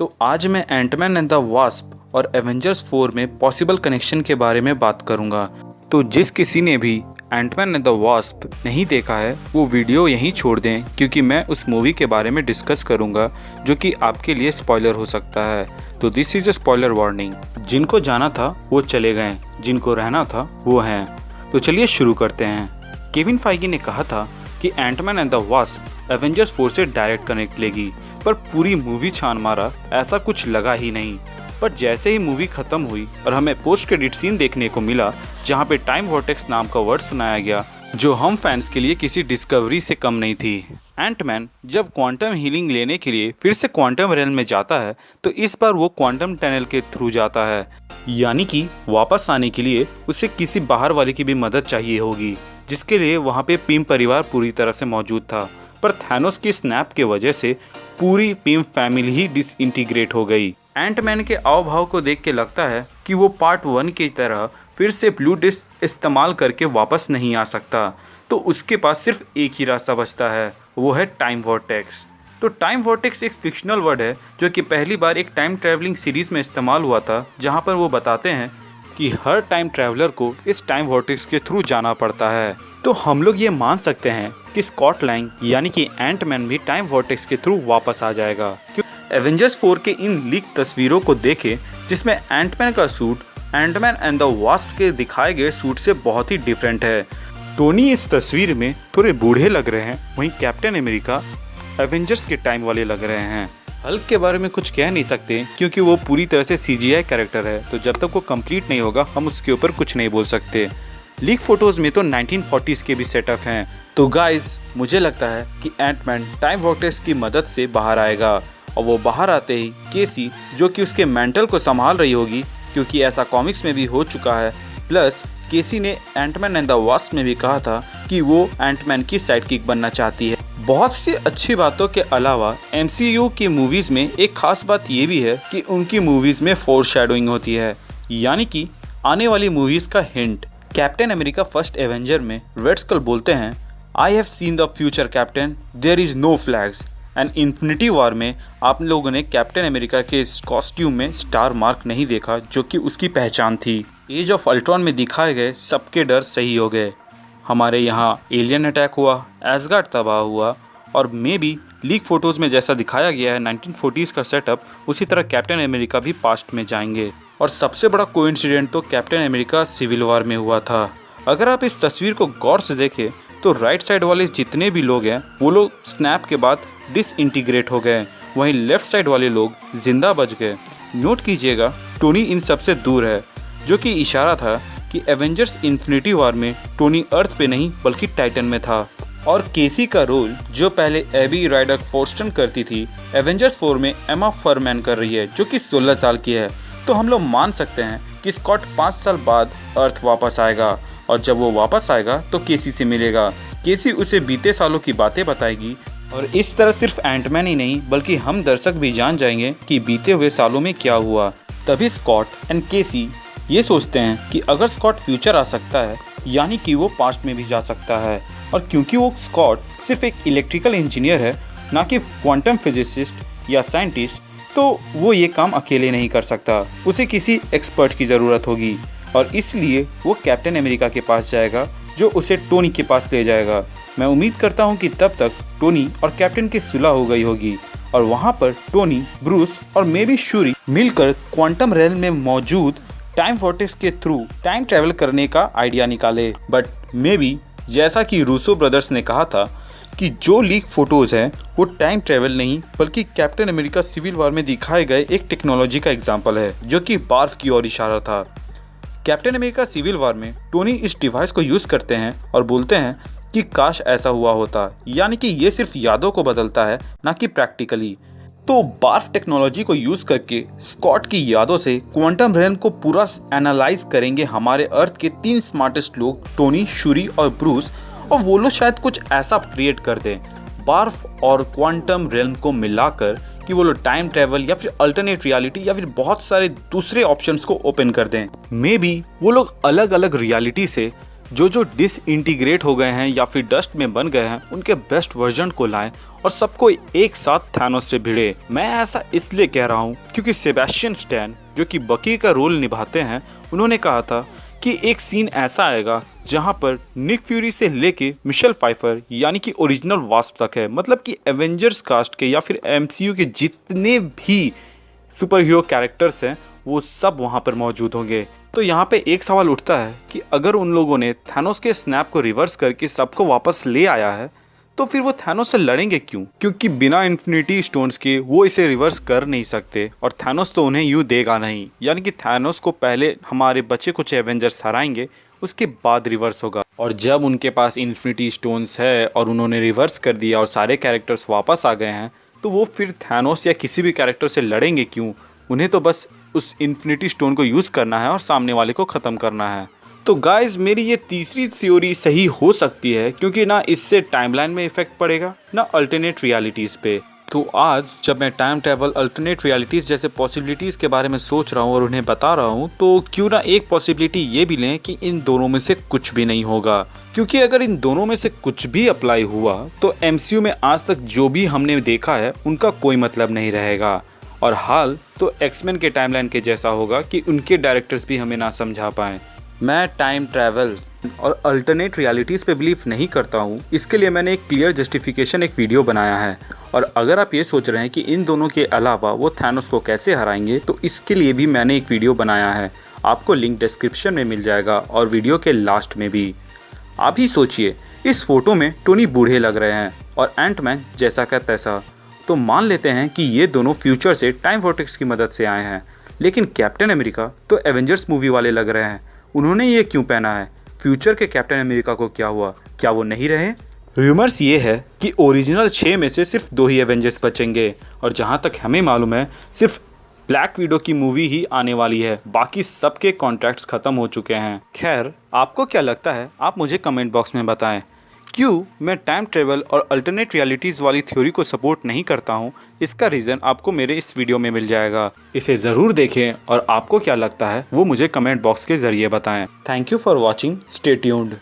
तो आज मैं एंटमैन एंड द वास्प और एवेंजर्स 4 में पॉसिबल कनेक्शन के बारे में बात करूंगा। तो जिस किसी ने भी एंटमैन एंड द वास्प नहीं देखा है वो वीडियो यहीं छोड़ दें, क्योंकि मैं उस मूवी के बारे में डिस्कस करूंगा जो कि आपके लिए स्पॉइलर हो सकता है। तो this is a spoiler warning. जिनको जाना था वो चले गए, जिनको रहना था वो हैं। तो चलिए शुरू करते हैं। केविन फाइगी ने कहा था कि Antman and the Wasp Avengers 4 से डायरेक्ट कनेक्ट लेगी, पर पूरी मूवी छान मारा ऐसा कुछ लगा ही नहीं। पर जैसे ही मूवी खत्म हुई और हमें पोस्ट क्रेडिट सीन देखने को मिला जहां पे टाइम वॉर्टेक्स नाम का वर्ड सुनाया गया, जो हम फैंस के लिए किसी डिस्कवरी से कम नहीं थी। एंटमैन जब क्वांटम हीलिंग लेने के लिए फिर से क्वांटम रेल में जाता है तो इस बार वो क्वांटम टनल के थ्रू जाता है, यानी कि वापस आने के लिए उसे किसी बाहर वाले की भी मदद चाहिए होगी, जिसके लिए वहाँ पे पिम परिवार पूरी तरह से मौजूद था। पर थैनोस की स्नैप के वजह से पूरी पिम फैमिली ही डिसइंटीग्रेट हो गई। एंटमैन के आव भाव को देख के लगता है कि वो पार्ट 1 की तरह फिर से ब्लू डिस्क इस्तेमाल करके वापस नहीं आ सकता, तो उसके पास सिर्फ एक ही रास्ता बचता है, वो है टाइम वॉर्टेक्स। तो टाइम वॉर्टेक्स एक फिक्शनल वर्ड है जो कि पहली बार एक टाइम ट्रैवलिंग सीरीज़ में इस्तेमाल हुआ था, जहाँ पर वो बताते हैं कि हर टाइम ट्रैवलर को इस टाइम वॉर्टेक्स के थ्रू जाना पड़ता है। तो हम लोग ये मान सकते हैं कि स्कॉट लैंग यानी कि एंटमैन भी टाइम वॉर्टेक्स के थ्रू वापस आ जाएगा। एवेंजर्स 4 के इन लीक तस्वीरों को देखें जिसमें एंटमैन का suit Antman and the Wasp के दिखाए गए सूट से बहुत ही डिफरेंट है। टोनी इस तस्वीर में थोड़े बूढ़े लग रहे हैं, वहीं कैप्टन अमेरिका एवेंजर्स के टाइम वाले लग रहे हैं। हल्क के बारे में कुछ कह नहीं सकते क्योंकि वो पूरी तरह से CGI कैरेक्टर है, तो जब तक वो कंप्लीट नहीं होगा हम उसके ऊपर कुछ नहीं बोल सकते। लीक फोटोज में तो 1940s के भी सेटअप हैं। तो गाइज मुझे लगता है कि एंटमैन टाइम वॉर्टेक्स की मदद से बाहर आएगा, और वो बाहर आते ही केसी जो कि उसके मेंटल को संभाल रही होगी, क्योंकि ऐसा कॉमिक्स में भी हो चुका है। प्लस केसी ने एंटमैन एंड द वास्प में भी कहा था कि वो एंटमैन की साइडकिक बनना चाहती है। बहुत सी अच्छी बातों के अलावा MCU की मूवीज़ में एक खास बात ये भी है कि उनकी मूवीज़ में फोरशैडोइंग होती है, यानी कि आने वाली मूवीज़ का hint. Captain America first Avenger में रेड स्कल बोलते हैं, I have seen the future captain, there is no flags. And Infinity War में आप लोगों ने कैप्टन अमेरिका के इस कॉस्ट्यूम में स्टार मार्क नहीं देखा, जो कि उसकी पहचान थी। एज ऑफ अल्ट्रॉन में दिखाए गए सबके डर सही हो गए। हमारे यहाँ एलियन अटैक हुआ, एसगार्ड तबाह हुआ, और मे बी लीक फोटोज़ में जैसा दिखाया गया है 1940s का सेटअप, उसी तरह कैप्टन अमेरिका भी पास्ट में जाएंगे। और सबसे बड़ा कोइंसिडेंट तो कैप्टन अमेरिका सिविल वॉर में हुआ था। अगर आप इस तस्वीर को गौर से देखें तो राइट साइड वाले जितने भी लोग हैं वो लोग स्नैप के बाद डिसइंटीग्रेट हो गए, वहीं लेफ्ट साइड वाले लोग जिंदा बच गए। नोट कीजिएगा टोनी इन सबसे दूर है, जो कि इशारा था कि एवेंजर्स इन्फिनिटी वॉर में टोनी अर्थ पे नहीं बल्कि टाइटन में था। और केसी का रोल जो पहले एबी राइडर फोर्स्टन करती थी, एवेंजर्स 4 में एमा फरमैन कर रही है, जो कि 16 साल की है। तो हम लोग मान सकते हैं कि स्कॉट 5 साल बाद अर्थ वापस आएगा, और जब वो वापस आएगा तो केसी से मिलेगा। केसी उसे बीते सालों की बातें बताएगी, और इस तरह सिर्फ एंटमैन ही नहीं बल्कि हम दर्शक भी जान जाएंगे कि बीते हुए सालों में क्या हुआ। तभी स्कॉट एंड केसी ये सोचते हैं कि अगर स्कॉट फ्यूचर आ सकता है, यानी कि वो पास्ट में भी जा सकता है। और क्योंकि वो स्कॉट सिर्फ एक इलेक्ट्रिकल इंजीनियर है, ना कि क्वांटम फिजिसिस्ट या साइंटिस्ट, तो वो ये काम अकेले नहीं कर सकता, उसे किसी एक्सपर्ट की ज़रूरत होगी। और इसलिए वो कैप्टन अमेरिका के पास जाएगा, जो उसे टोनी के पास ले जाएगा। मैं उम्मीद करता हूँ कि तब तक टोनी और कैप्टन की सुलह हो गई होगी, और वहाँ पर टोनी, ब्रूस और मे बी शूरी मिलकर क्वांटम रेल में मौजूद टाइम वॉर्टेक्स के थ्रू टाइम ट्रैवल करने का आइडिया निकाले। बट मे बी जैसा कि रूसो ब्रदर्स ने कहा था कि जो लीक फोटोज़ हैं वो टाइम ट्रैवल नहीं बल्कि कैप्टन अमेरिका सिविल वॉर में दिखाए गए एक टेक्नोलॉजी का एग्जाम्पल है, जो कि बार्फ की ओर इशारा था। कैप्टन अमेरिका सिविल वॉर में टोनी इस डिवाइस को यूज़ करते हैं और बोलते हैं कि काश ऐसा हुआ होता, यानी कि ये सिर्फ यादों को बदलता है, ना कि प्रैक्टिकली। तो बार्फ टेक्नोलॉजी को यूज़ करके स्कॉट की यादों से क्वांटम रेल को पूरा एनालाइज करेंगे हमारे अर्थ के 3 स्मार्टेस्ट लोग, टोनी, शूरी और ब्रूस, और वो लोग शायद कुछ ऐसा क्रिएट कर दें बार्फ और क्वांटम रेल को मिलाकर कि वो लोग टाइम ट्रैवल या फिर अल्टरनेट रियलिटी या फिर बहुत सारे दूसरे ऑप्शंस को ओपन कर दें। मे बी वो लोग अलग अलग रियलिटी से जो डिसइंटीग्रेट हो गए हैं या फिर डस्ट में बन गए हैं, उनके बेस्ट वर्जन को लाएं और सबको एक साथ थैनोस से भिड़े। मैं ऐसा इसलिए कह रहा हूँ क्योंकि सेबेस्टियन स्टैन जो कि बकी का रोल निभाते हैं, उन्होंने कहा था कि एक सीन ऐसा आएगा जहां पर निक फ्यूरी से लेके मिशेल फाइफर यानी कि ओरिजिनल वास्प तक है, मतलब कि एवेंजर्स कास्ट के या फिर एमसीयू के जितने भी सुपर हीरो कैरेक्टर्स हैं वो सब वहां पर मौजूद होंगे। तो यहाँ पे एक सवाल उठता है कि अगर उन लोगों ने थैनोस के स्नैप को रिवर्स करके सबको वापस ले आया है तो फिर वो थैनोस से लड़ेंगे क्यों? क्योंकि बिना इन्फिनिटी स्टोन्स के वो इसे रिवर्स कर नहीं सकते और थैनोस तो उन्हें यूँ देगा नहीं। यानी कि थैनोस को पहले हमारे बचे कुछ एवेंजर्स हराएंगे, उसके बाद रिवर्स होगा। और जब उनके पास इन्फिनिटी स्टोन्स है और उन्होंने रिवर्स कर दिया और सारे कैरेक्टर्स वापस आ गए हैं, तो वो फिर थैनोस या किसी भी कैरेक्टर से लड़ेंगे क्यों? उन्हें तो बस उस इन्फिनिटी स्टोन को यूज़ करना है और सामने वाले को ख़त्म करना है। तो गाइज मेरी ये तीसरी थ्योरी सही हो सकती है क्योंकि ना इससे टाइमलाइन में इफेक्ट पड़ेगा ना अल्टरनेट रियलिटीज़ पे। तो आज जब मैं टाइम ट्रैवल, अल्टरनेट रियलिटीज़ जैसे पॉसिबिलिटीज़ के बारे में सोच रहा हूँ और उन्हें बता रहा हूँ, तो क्यों ना एक पॉसिबिलिटी ये भी लें कि इन दोनों में से कुछ भी नहीं होगा। क्योंकि अगर इन दोनों में से कुछ भी अप्लाई हुआ तो एमसीयू में आज तक जो भी हमने देखा है उनका कोई मतलब नहीं रहेगा। और हाल तो एक्समैन के टाइमलाइन के जैसा होगा कि उनके डायरेक्टर्स भी हमें ना समझा पाएँ। मैं टाइम ट्रैवल और अल्टरनेट रियलिटीज़ पे बिलीव नहीं करता हूँ, इसके लिए मैंने एक क्लियर जस्टिफिकेशन एक वीडियो बनाया है। और अगर आप ये सोच रहे हैं कि इन दोनों के अलावा वो थैनोस को कैसे हराएंगे, तो इसके लिए भी मैंने एक वीडियो बनाया है। आपको लिंक डिस्क्रिप्शन में मिल जाएगा और वीडियो के लास्ट में भी। आप ही सोचिए, इस फोटो में टोनी बूढ़े लग रहे हैं और एंटमैन जैसा का तैसा। तो मान लेते हैं कि ये दोनों फ्यूचर से टाइम वॉर्टेक्स की मदद से आए हैं, लेकिन कैप्टन अमेरिका तो एवेंजर्स मूवी वाले लग रहे हैं। उन्होंने ये क्यों पहना है? फ्यूचर के कैप्टन अमेरिका को क्या हुआ? क्या वो नहीं रहे? रूमर्स ये है कि ओरिजिनल 6 में से सिर्फ 2 ही एवेंजर्स बचेंगे और जहाँ तक हमें मालूम है सिर्फ ब्लैक विडो की मूवी ही आने वाली है, बाकी सबके कॉन्ट्रैक्ट्स ख़त्म हो चुके हैं। खैर, आपको क्या लगता है? आप मुझे कमेंट बॉक्स में बताएं। क्यों मैं टाइम ट्रेवल और अल्टरनेट रियलिटीज़ वाली थ्योरी को सपोर्ट नहीं करता हूँ, इसका रीज़न आपको मेरे इस वीडियो में मिल जाएगा। इसे ज़रूर देखें और आपको क्या लगता है वो मुझे कमेंट बॉक्स के ज़रिए बताएं। Thank you for watching, stay tuned.